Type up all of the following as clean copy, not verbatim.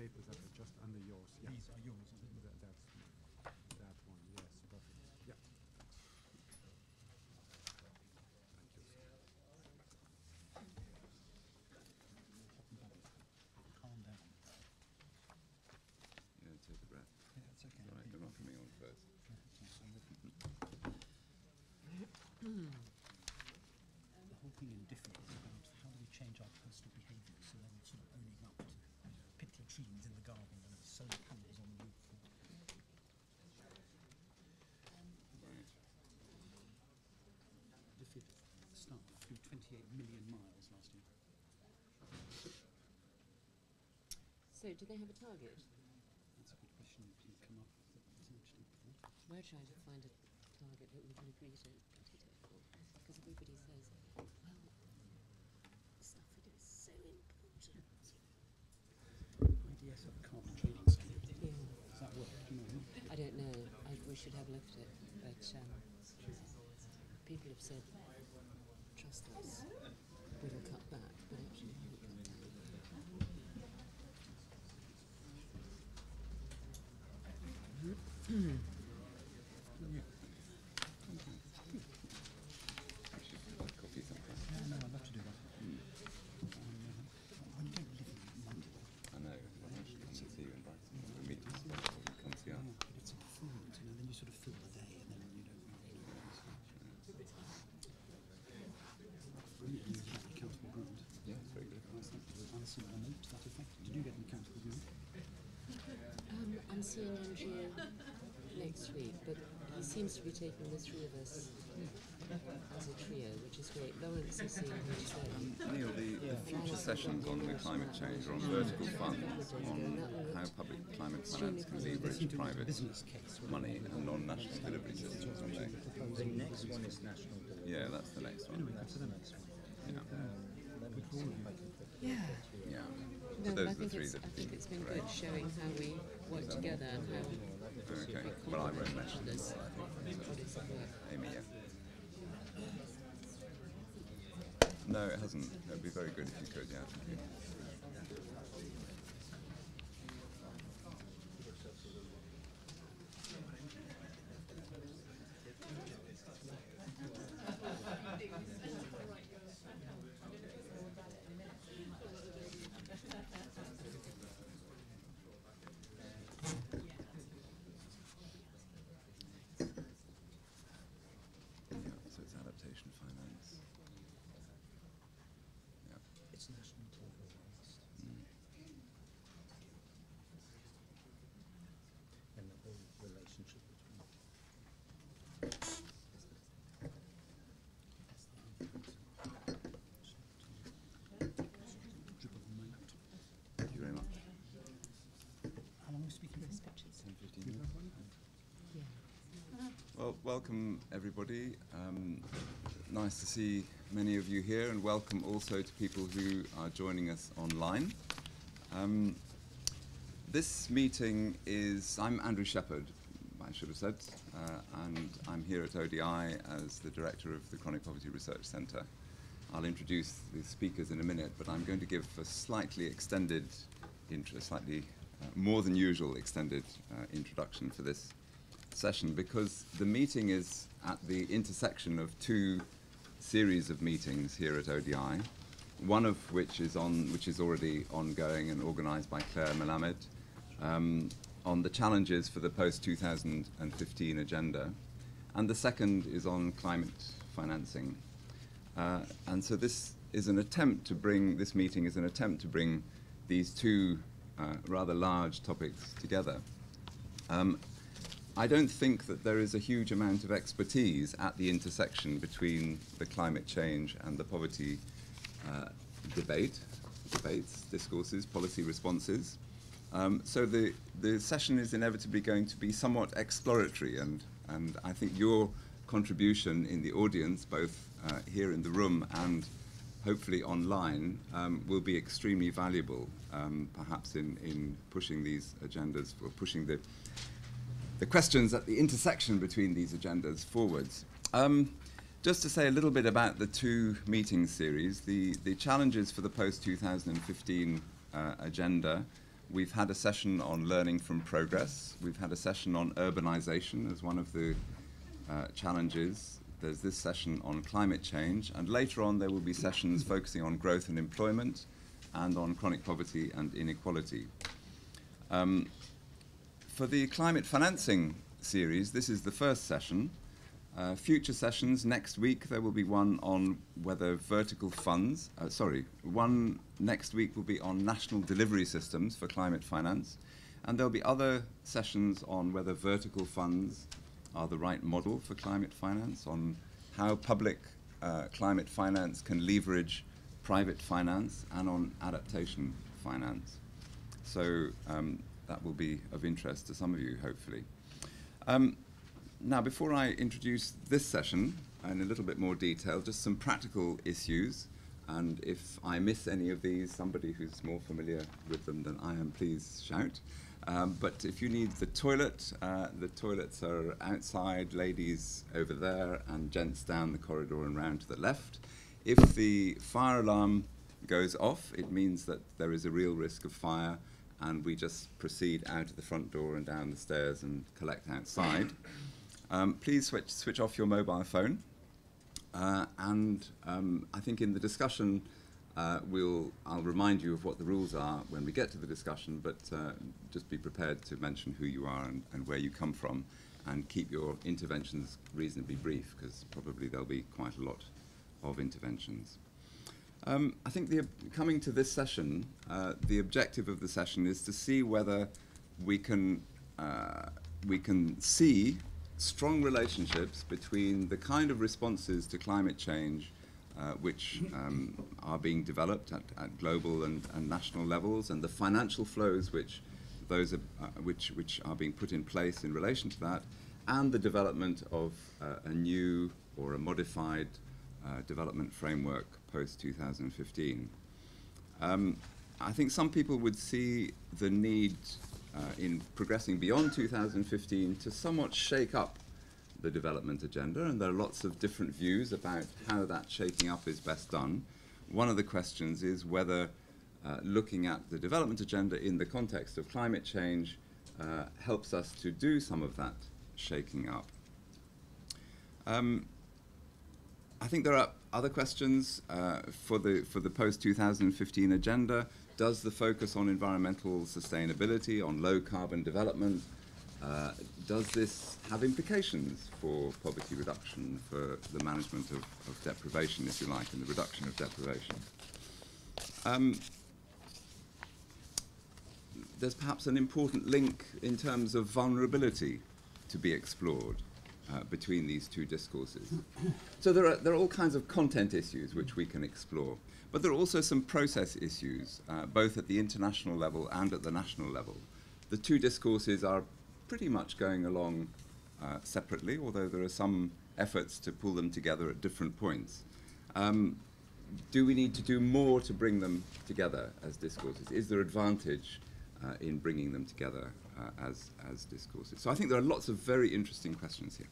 papers that are just under yours. Yeah. These are yours, are they? That's that one. Yes, perfect. Yeah. Thank you. Calm down. Yeah, take a breath. Yeah, it's okay. All right, they're not coming on first. Yeah, it's nice. The whole thing in different is about how do we change our personal behaviour so then sort of owning up to pick latrines in the garden and solar panels on the roof. Right. Lifted staff flew 28 million miles last year. So, do they have a target? That's a good question that didn't come up. That was interesting before. We're trying to find a target that we can agree to for, because everybody says, well, the stuff we do is so important. IDS have a carbon trading scheme. Yeah. Does that work? Do you know? I don't know. We should have a look at it. But people have said, trust us, we will cut back, but actually we haven't cut down. We should have coffee sometime. No, I'd love to do that. When you don't live in London, I know. I should come and see you in Brighton. We'll meet you or you come see us. but it's a performance, you know, then you sort of fill the day and then you don't really know. Brilliant, you get an accountable grant. Yeah, it's very good. I sent you on a similar note to that effect. Did you get an accountable grant? I'm seeing Andrew next week, but he seems to be taking the three of us as a trio, which is great. Lawrence is seeing him today. Neil, the future sessions on the climate change are on vertical funds, on how public climate finance can leverage private Business case. money and non-national delivery systems, aren't they? The next one is national delivery. Yeah, that's the next one. Anyway, that's the next one. Yeah. Let me see if I can put Yeah. Yeah. No, So but those are the three I that think it's been good showing how we work together and how Okay. Well, I won't mention this this. bodies of work. Amy, yeah. No, it hasn't. It would be very good if you could, yeah. Thank you. Yeah, so it's adaptation finance. Yeah. It's national delivery. And the whole relationship between Dribble on my laptop. Thank you very much. How long are we speaking for? 10, 15 minutes. Yeah. Well, welcome everybody. Nice to see many of you here, and welcome also to people who are joining us online. This meeting is, I'm Andrew Shepherd, I should have said, and I'm here at ODI as the director of the Chronic Poverty Research Centre. I'll introduce the speakers in a minute, but I'm going to give a slightly extended intro, slightly more than usual extended introduction for this session, because the meeting is at the intersection of two series of meetings here at ODI, one of which is already ongoing and organised by Claire Melamed, on the challenges for the post-2015 agenda, and the second is on climate financing. And so this meeting is an attempt to bring these two rather large topics together. I don't think that there is a huge amount of expertise at the intersection between the climate change and the poverty debates, discourses, policy responses. So the session is inevitably going to be somewhat exploratory, and I think your contribution in the audience, both here in the room and hopefully online, will be extremely valuable, perhaps in pushing these agendas, or pushing the questions at the intersection between these agendas forwards. Just to say a little bit about the two meeting series, the challenges for the post-2015 agenda we've had a session on learning from progress. We've had a session on urbanization as one of the challenges. There's this session on climate change, and later on there will be sessions focusing on growth and employment and on chronic poverty and inequality. For the climate financing series, this is the first session. Future sessions, next week there will be one on whether vertical funds, one next week will be on national delivery systems for climate finance, and there'll be other sessions on whether vertical funds are the right model for climate finance, on how public climate finance can leverage private finance, and on adaptation finance. So that will be of interest to some of you, hopefully. Now, before I introduce this session in a little bit more detail, just some practical issues. And if I miss any of these, somebody who's more familiar with them than I am, please shout. But if you need the toilets are outside, ladies over there, and gents down the corridor and round to the left. If the fire alarm goes off, it means that there is a real risk of fire, and we just proceed out of the front door and down the stairs and collect outside. Please switch off your mobile phone. And I think in the discussion, I'll remind you of what the rules are when we get to the discussion, but just be prepared to mention who you are and where you come from, and keep your interventions reasonably brief, because probably there'll be quite a lot of interventions. I think coming to this session, the objective of the session is to see whether we can see strong relationships between the kind of responses to climate change which are being developed at global and national levels, and the financial flows which are being put in place in relation to that, and the development of a new or a modified development framework post-2015. I think some people would see the need in progressing beyond 2015 to somewhat shake up the development agenda, and there are lots of different views about how that shaking up is best done. One of the questions is whether looking at the development agenda in the context of climate change helps us to do some of that shaking up. I think there are other questions for the post-2015 agenda. Does the focus on environmental sustainability, on low carbon development, does this have implications for poverty reduction, for the management of deprivation, if you like, and the reduction of deprivation? There's perhaps an important link in terms of vulnerability to be explored between these two discourses. So there are all kinds of content issues which we can explore, but there are also some process issues, both at the international level and at the national level. The two discourses are pretty much going along separately, although there are some efforts to pull them together at different points. Do we need to do more to bring them together as discourses? Is there advantage in bringing them together as discourses? So I think there are lots of very interesting questions here.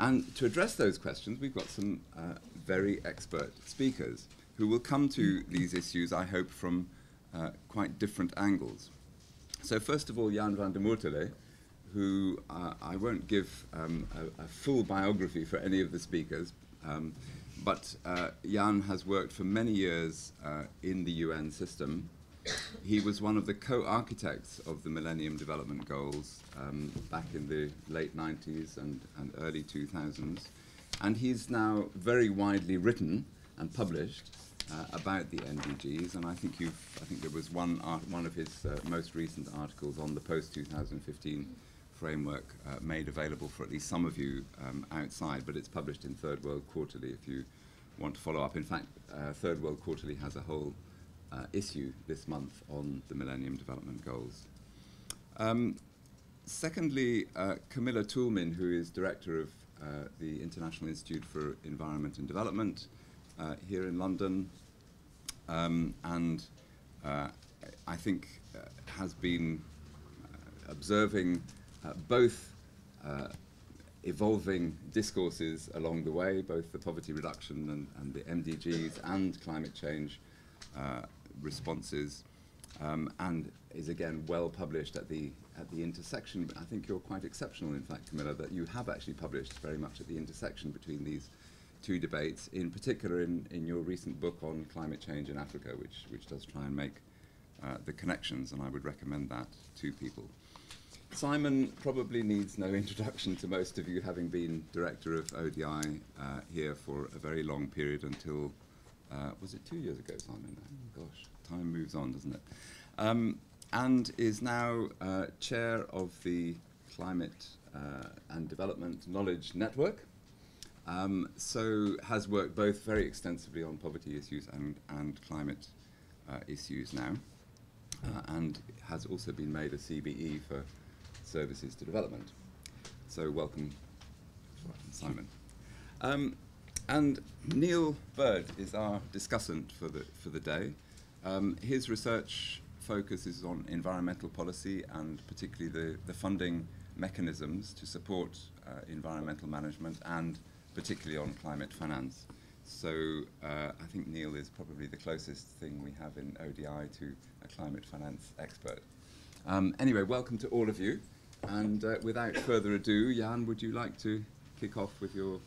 And to address those questions, we've got some very expert speakers who will come to these issues, I hope, from quite different angles. So first of all, Jan van der Moertele, who I won't give a full biography for any of the speakers, but Jan has worked for many years in the UN system. He was one of the co-architects of the Millennium Development Goals back in the late 90s and early 2000s. And he's now very widely written and published about the MDGs, and I think there was one of his most recent articles on the post-2015 framework made available for at least some of you outside, but it's published in Third World Quarterly if you want to follow up. In fact, Third World Quarterly has a whole issue this month on the Millennium Development Goals. Secondly, Camilla Toulmin, who is director of the International Institute for Environment and Development here in London, and I think has been observing both evolving discourses along the way, both the poverty reduction and the MDGs and climate change responses, and is again well published at the intersection. I think you're quite exceptional, in fact, Camilla, that you have actually published very much at the intersection between these two debates, in particular in your recent book on climate change in Africa, which does try and make the connections, and I would recommend that to people. Simon probably needs no introduction to most of you, having been director of ODI here for a very long period until, was it 2 years ago, Simon? Gosh, time moves on, doesn't it? And is now chair of the Climate and Development Knowledge Network. So has worked both very extensively on poverty issues and climate issues now, and has also been made a CBE for services to development. So welcome, Simon. And Neil Bird is our discussant for the day. His research focuses on environmental policy and particularly the funding mechanisms to support environmental management, and particularly on climate finance. So I think Neil is probably the closest thing we have in ODI to a climate finance expert. Anyway, welcome to all of you. And without further ado, Jan, would you like to kick off with your